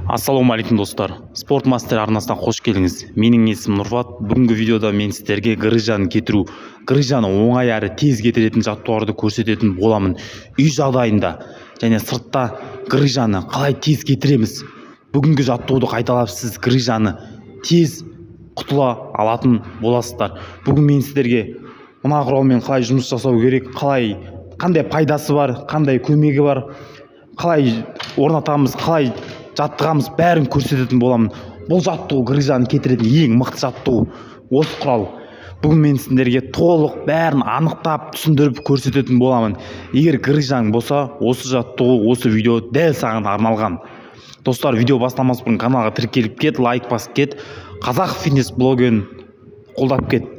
Ассалаумағалейкум достар, Спортмастер арнасына қош келдіңіз. Менің есімім Нұрфат. Бүгінгі видеода мен сіздерге грыжаны кетіру, грыжаны оңай әрі тез кетіретін жаттығуларды көрсететін боламын. Үй жағдайында және сыртта грыжаны қалай тез кетіреміз? Бүгінгі жаттығуды қайталап сіз грыжаны тез құтыла алатын боласыздар. Бүгін мен сіздерге мына құралмен қалай жұмыс жасау керек, қандай пайдасы бар, қандай көмегі бар, қалай орнатамыз, қалай жаттығамыз, бәрін көрсететін боламын. Бұл жаттығу грыжаны кетіретін ең мықты жаттығу. Осы құрал. Бүгін мен сіздерге толық бәрін анықтап, түсіндіріп көрсететін боламын. Егер грыжаң болса, осы жаттығу, осы видео дәл саған арналған. Достар, видео бастамас бұрын каналға тіркеліп кет, лайк басып кет, қазақ фитнес блогын қолдап кет.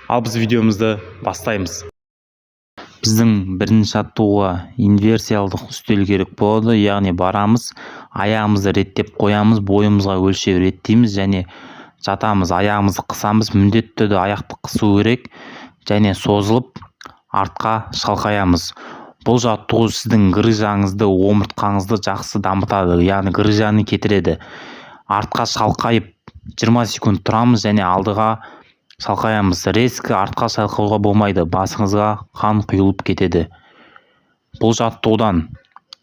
Ал біз видеомызды бастаймыз. Біздің бірінші жаттығуға инверсиялдық үстел керек болады, яғни барамыз, аяғымызды реттеп қоямыз, бойымызға өлшеп реттейміз және жатамыз, аяғымызды қысамыз, міндетті түрде аяқты қысу керек және созылып артқа шалқаямыз. Бұл жаттығу сіздің грыжаңызды, омыртқаңызды жақсы дамытады, яғни грыжаны кетіреді. Артқа шалқайып 20 секунд тұрамыз және алдыға шалқаямыз. Резкі артқа шалқауға болмайды, басыңызға қан құйылып кетеді. Бұл жаттығудан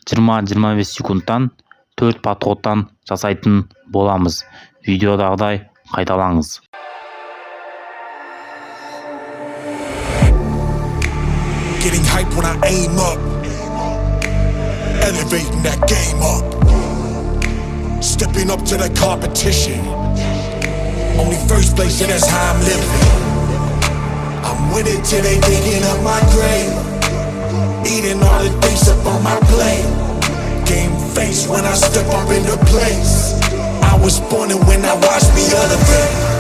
20-25 секундтан 4 подходтан жасайтын боламыз. Видеодағыдай қайталаңыз. Getting hype when I aim up, elevating that game up, stepping up to the competition. Only first place, and that's how I'm living. I'm winning till they digging up my grave, eating all the things up on my plate. Game face when I step up into place. I was born and when I watched me elevate.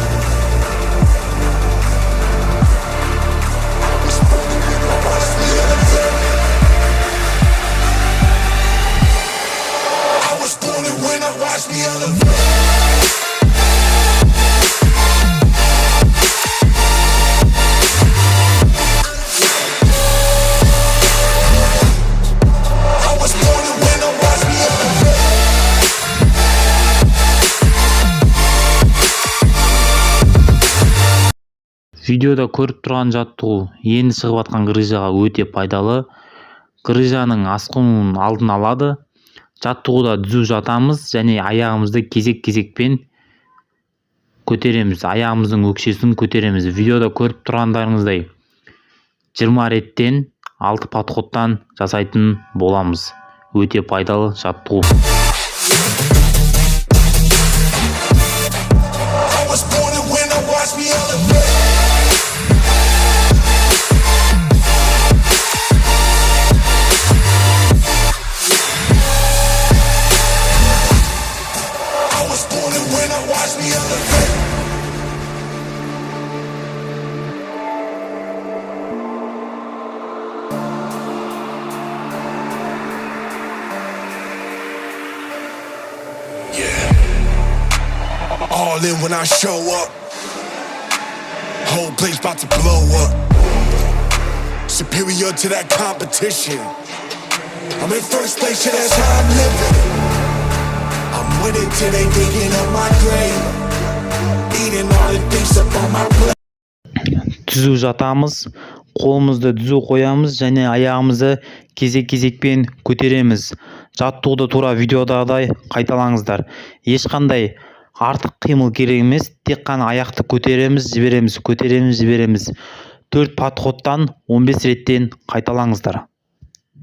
I was born and when I watched me elevate. I was born and when I watched me elevate. Видеода көріп тұрған жаттығу енді шығып жатқан грыжаға өте пайдалы. Грыжаның асқынуының алдын алады. Жаттығуда түзу жатамыз және аяғымызды кезек-кезекпен көтереміз. Аяғымыздың өкшесін көтереміз. Видеода көріп тұрғандарыңыздай 20 реттен 6 подходтан жасайтын боламыз. Өте пайдалы жаттығу. All in when I show up, whole place about to blow up. Superior to that competition. I'm in first place, and that's how I'm living. I'm winning till they digging up my grave, eating all the things up on my plate. Түзу жатамыз, қолымызды түзу қоямыз және аяғымызды кезек-кезекпен көтереміз. Жаттығуды тура видеодағыдай қайталаңыздар. Ешқандай артық қимыл керек емес, тек қана аяқты көтереміз, жібереміз, көтереміз, жібереміз. 4 подходтан 15 реттен қайталаңыздар.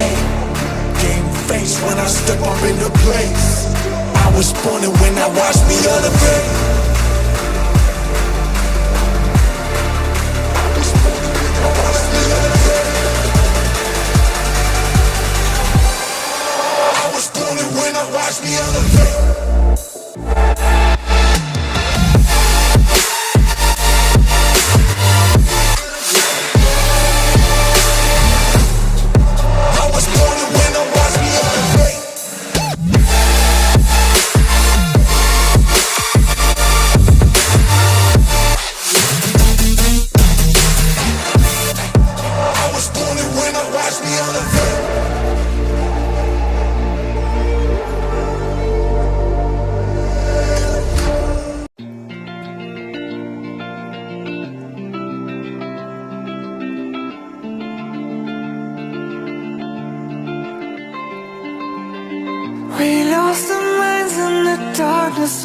Game face when I step up into place. I was born and when I watched me elevate. I was born and when I watched me elevate. I was born and when I watched me elevate.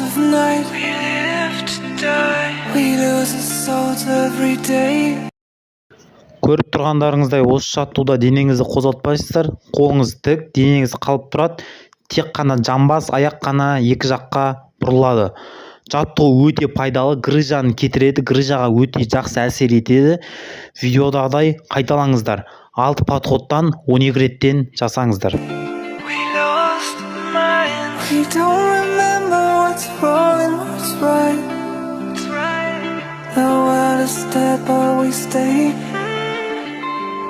hours of night. We live to die. We lose our souls every day. Көріп тұрғандарыңыздай осы жаттығуда денеңізді қозғалтпайсыздар, қолыңыз тік, денеңіз қалып тұрады, тек қана жамбас, аяқ қана екі жаққа бұрылады. Жаттығу өте пайдалы, грыжаны кетіреді, грыжаға өте жақсы әсер етеді. Видеодағыдай қайталаңыздар. 6 подходтан 12 реттен жасаңыздар. We lost our minds. We don't remember what's wrong and what's right. The world is dead but we stay.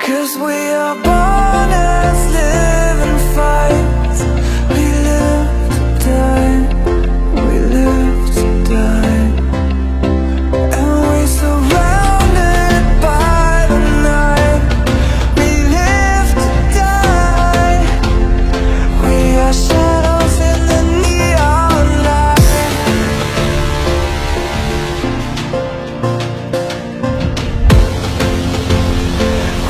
'Cause we are born as living fights. We live to die. We live to die. And we surrounded by the night. We live to die. We are shadows in the neon light.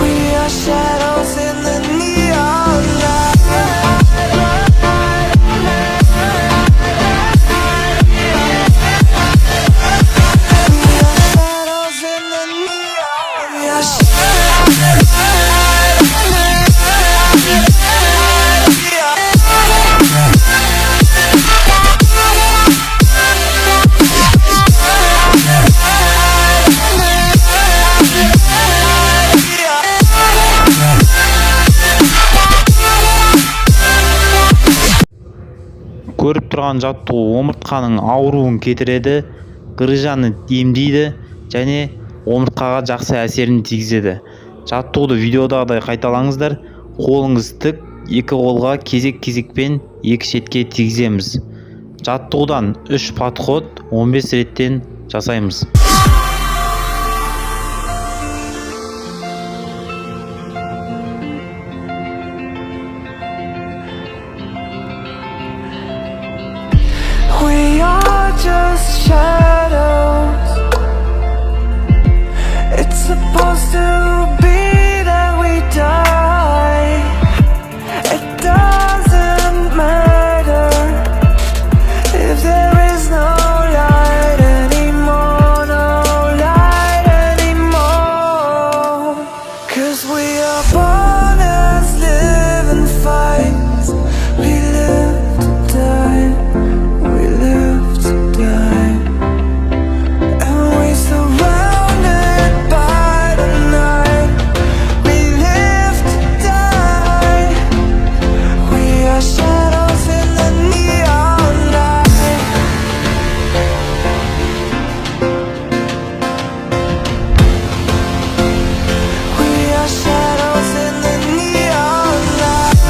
We are shadows in the neon light. We are shadows in the neon. We are Көріп тұрған жаттығу омыртқаның ауруын кетіреді, грыжаны емдейді және омыртқаға жақсы әсерін тигізеді. Жаттығуды видеодағыдай қайталаңыздар. Қолыңыз тік, екі қолға кезек-кезекпен екі шетке тигіземіз. Жаттығудан 3 подход 15 реттен жасаймыз. We are just shadows. It's supposed to be that we die. It doesn't matter if there is no light anymore, no light anymore. 'Cause we are born as living fights. We live to die. We live to die. And we surrounded by the night. We live to die. We are shadows in the neon light. We are shadows in the neon light.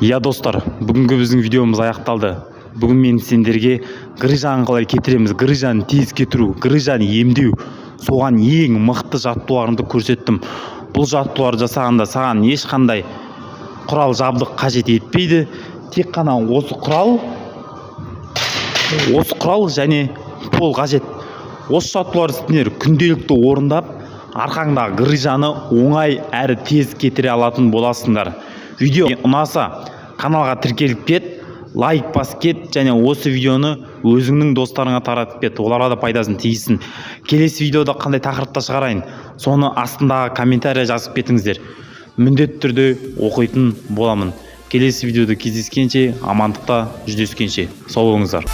Я достар, бүгінгі біздің видеомыз аяқталды. Бүгін мен сендерге грыжаны қалай кетіреміз, грыжаны тез кетіру, грыжаны емдеу, соған ең мықты жаттығуларымды көрсеттім. Бұл жаттығуларды жасағанда саған ешқандай құрал жабдық қажет етпейді. Тек қана осы құрал және пол қажет. Осы жаттығуларды сендер күнделікті орындап, арқаңдағы грыжаны оңай әрі тез кетіре алатын боласыңдар. Видео ұнаса, каналға тіркеліп кет, лайк бас кет және осы видеоны өзіңнің достарыңа таратып кет, оларға да пайдасын тигізсін. Келесі видеода қандай тақырыпта шығарайын, соны астындағы комментария жазып кетіңіздер. Міндетті түрде оқитын боламын. Келесі видеода кездескенше, амандықта жүздескенше. Сау болыңыздар.